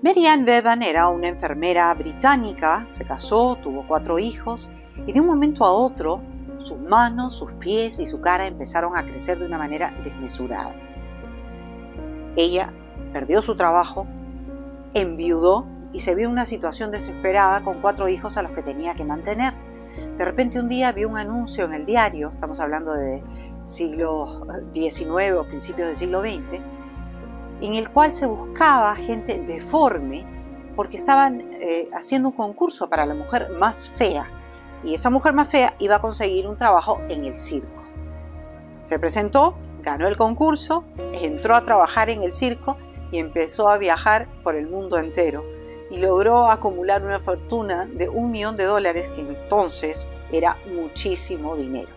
Mary Ann Bevan era una enfermera británica, se casó, tuvo 4 hijos y de un momento a otro sus manos, sus pies y su cara empezaron a crecer de una manera desmesurada. Ella perdió su trabajo, enviudó y se vio en una situación desesperada con 4 hijos a los que tenía que mantener. De repente un día vio un anuncio en el diario, estamos hablando de siglo XIX o principios del siglo XX, en el cual se buscaba gente deforme porque estaban haciendo un concurso para la mujer más fea y esa mujer más fea iba a conseguir un trabajo en el circo. Se presentó, ganó el concurso, entró a trabajar en el circo y empezó a viajar por el mundo entero y logró acumular una fortuna de $1 millón, que entonces era muchísimo dinero.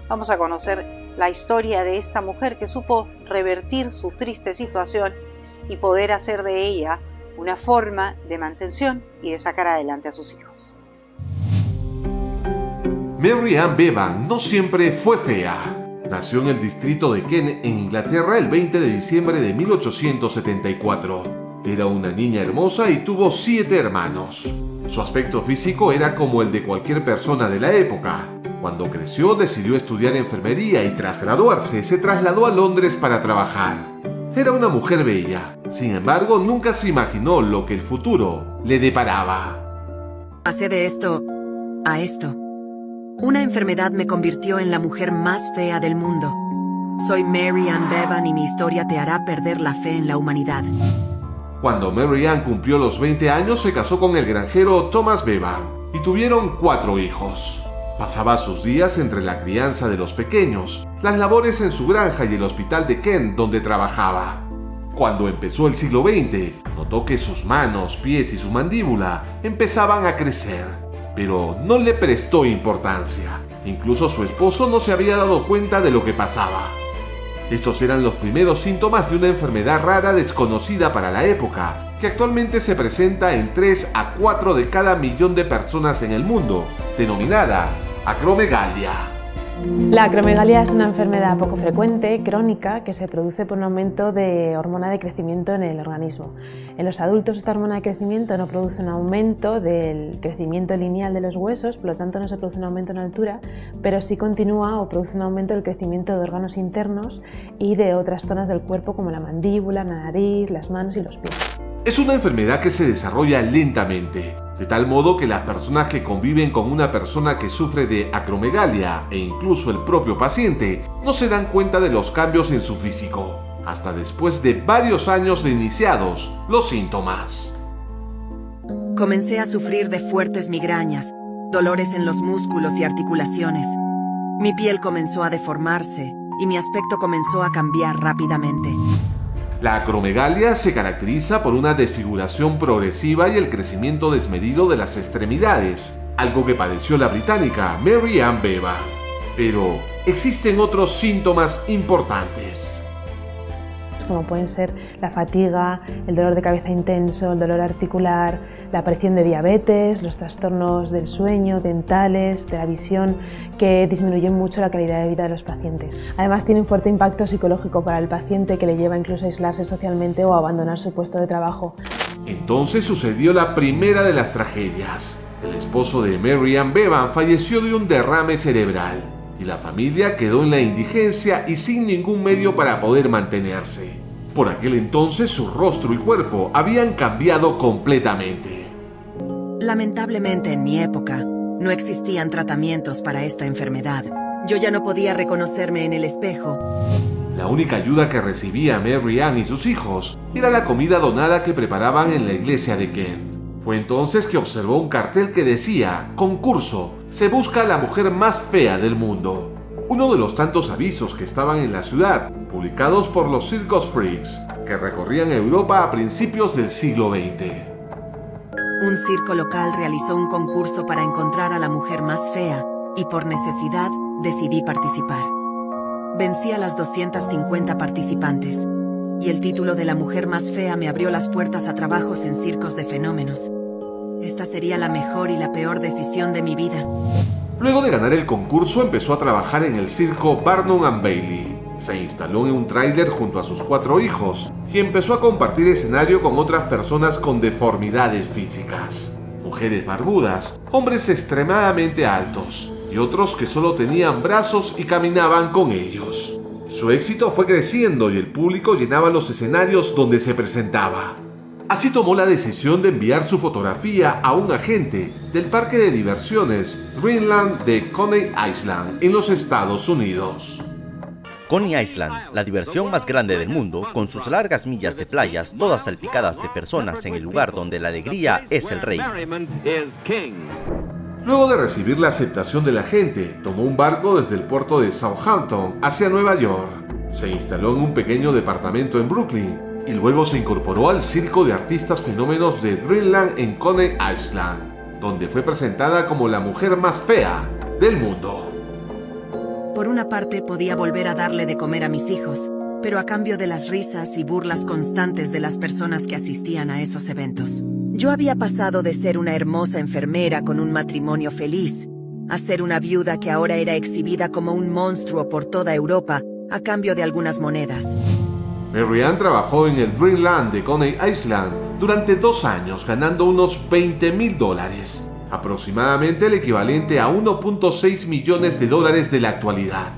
Vamos a conocer la historia de esta mujer que supo revertir su triste situación y poder hacer de ella una forma de mantención y de sacar adelante a sus hijos. Mary Ann Bevan no siempre fue fea. Nació en el distrito de Kent, en Inglaterra, el 20 de diciembre de 1874. Era una niña hermosa y tuvo 7 hermanos. Su aspecto físico era como el de cualquier persona de la época. Cuando creció, decidió estudiar enfermería y tras graduarse, se trasladó a Londres para trabajar. Era una mujer bella. Sin embargo, nunca se imaginó lo que el futuro le deparaba. Pasé de esto a esto. Una enfermedad me convirtió en la mujer más fea del mundo. Soy Mary Ann Bevan y mi historia te hará perder la fe en la humanidad. Cuando Mary Ann cumplió los 20 años, se casó con el granjero Thomas Bevan y tuvieron 4 hijos. Pasaba sus días entre la crianza de los pequeños, las labores en su granja y el hospital de Kent donde trabajaba. Cuando empezó el siglo XX, notó que sus manos, pies y su mandíbula empezaban a crecer, pero no le prestó importancia. Incluso su esposo no se había dado cuenta de lo que pasaba. Estos eran los primeros síntomas de una enfermedad rara desconocida para la época, que actualmente se presenta en 3 a 4 de cada millón de personas en el mundo, denominada acromegalia. La acromegalia es una enfermedad poco frecuente, crónica, que se produce por un aumento de hormona de crecimiento en el organismo. En los adultos esta hormona de crecimiento no produce un aumento del crecimiento lineal de los huesos, por lo tanto no se produce un aumento en altura, pero sí continúa o produce un aumento del crecimiento de órganos internos y de otras zonas del cuerpo como la mandíbula, la nariz, las manos y los pies. Es una enfermedad que se desarrolla lentamente, de tal modo que las personas que conviven con una persona que sufre de acromegalia e incluso el propio paciente no se dan cuenta de los cambios en su físico, hasta después de varios años de iniciados los síntomas. Comencé a sufrir de fuertes migrañas, dolores en los músculos y articulaciones. Mi piel comenzó a deformarse y mi aspecto comenzó a cambiar rápidamente. La acromegalia se caracteriza por una desfiguración progresiva y el crecimiento desmedido de las extremidades, algo que padeció la británica Mary Ann Bevan. Pero existen otros síntomas importantes, como pueden ser la fatiga, el dolor de cabeza intenso, el dolor articular, la aparición de diabetes, los trastornos del sueño, dentales, de la visión, que disminuyen mucho la calidad de vida de los pacientes. Además tiene un fuerte impacto psicológico para el paciente que le lleva incluso a aislarse socialmente o a abandonar su puesto de trabajo. Entonces sucedió la primera de las tragedias. El esposo de Mary Ann Bevan falleció de un derrame cerebral y la familia quedó en la indigencia y sin ningún medio para poder mantenerse. Por aquel entonces su rostro y cuerpo habían cambiado completamente. Lamentablemente en mi época no existían tratamientos para esta enfermedad. Yo ya no podía reconocerme en el espejo. La única ayuda que recibía Mary Ann y sus hijos era la comida donada que preparaban en la iglesia de Kent. Fue entonces que observó un cartel que decía: concurso, se busca a la mujer más fea del mundo. Uno de los tantos avisos que estaban en la ciudad, publicados por los Circus Freaks, que recorrían Europa a principios del siglo XX. Un circo local realizó un concurso para encontrar a la mujer más fea, y por necesidad decidí participar. Vencí a las 250 participantes, y el título de la mujer más fea me abrió las puertas a trabajos en circos de fenómenos. Esta sería la mejor y la peor decisión de mi vida. Luego de ganar el concurso, empezó a trabajar en el circo Barnum and Bailey. Se instaló en un tráiler junto a sus 4 hijos y empezó a compartir escenario con otras personas con deformidades físicas. Mujeres barbudas, hombres extremadamente altos y otros que solo tenían brazos y caminaban con ellos. Su éxito fue creciendo y el público llenaba los escenarios donde se presentaba. Así tomó la decisión de enviar su fotografía a un agente del parque de diversiones Dreamland de Coney Island en los Estados Unidos. Coney Island, la diversión más grande del mundo, con sus largas millas de playas, todas salpicadas de personas en el lugar donde la alegría es el rey. Luego de recibir la aceptación de la gente, tomó un barco desde el puerto de Southampton hacia Nueva York. Se instaló en un pequeño departamento en Brooklyn y luego se incorporó al circo de artistas fenómenos de Dreamland en Coney Island, donde fue presentada como la mujer más fea del mundo. Por una parte, podía volver a darle de comer a mis hijos, pero a cambio de las risas y burlas constantes de las personas que asistían a esos eventos. Yo había pasado de ser una hermosa enfermera con un matrimonio feliz a ser una viuda que ahora era exhibida como un monstruo por toda Europa a cambio de algunas monedas. Mary Ann trabajó en el Dreamland de Coney Island durante 2 años, ganando unos $20,000. Aproximadamente el equivalente a 1.6 millones de dólares de la actualidad.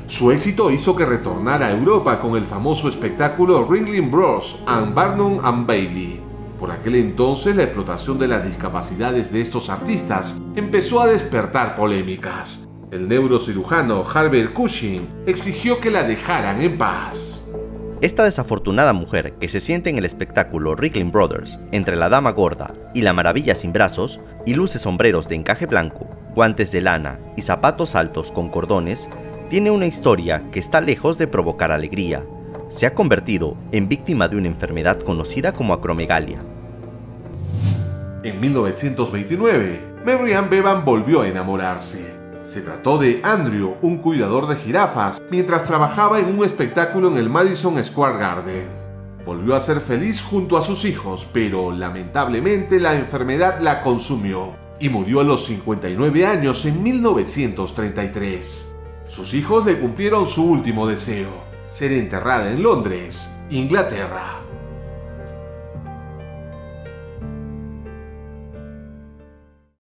Su éxito hizo que retornara a Europa con el famoso espectáculo Ringling Bros. And Barnum and Bailey. Por aquel entonces, la explotación de las discapacidades de estos artistas empezó a despertar polémicas. El neurocirujano Harvey Cushing exigió que la dejaran en paz. Esta desafortunada mujer que se siente en el espectáculo Ringling Brothers entre la dama gorda y la maravilla sin brazos y luce sombreros de encaje blanco, guantes de lana y zapatos altos con cordones, tiene una historia que está lejos de provocar alegría. Se ha convertido en víctima de una enfermedad conocida como acromegalia. En 1929, Mary Ann Bevan volvió a enamorarse. Se trató de Andrew, un cuidador de jirafas, mientras trabajaba en un espectáculo en el Madison Square Garden. Volvió a ser feliz junto a sus hijos, pero lamentablemente la enfermedad la consumió y murió a los 59 años en 1933. Sus hijos le cumplieron su último deseo: ser enterrada en Londres, Inglaterra.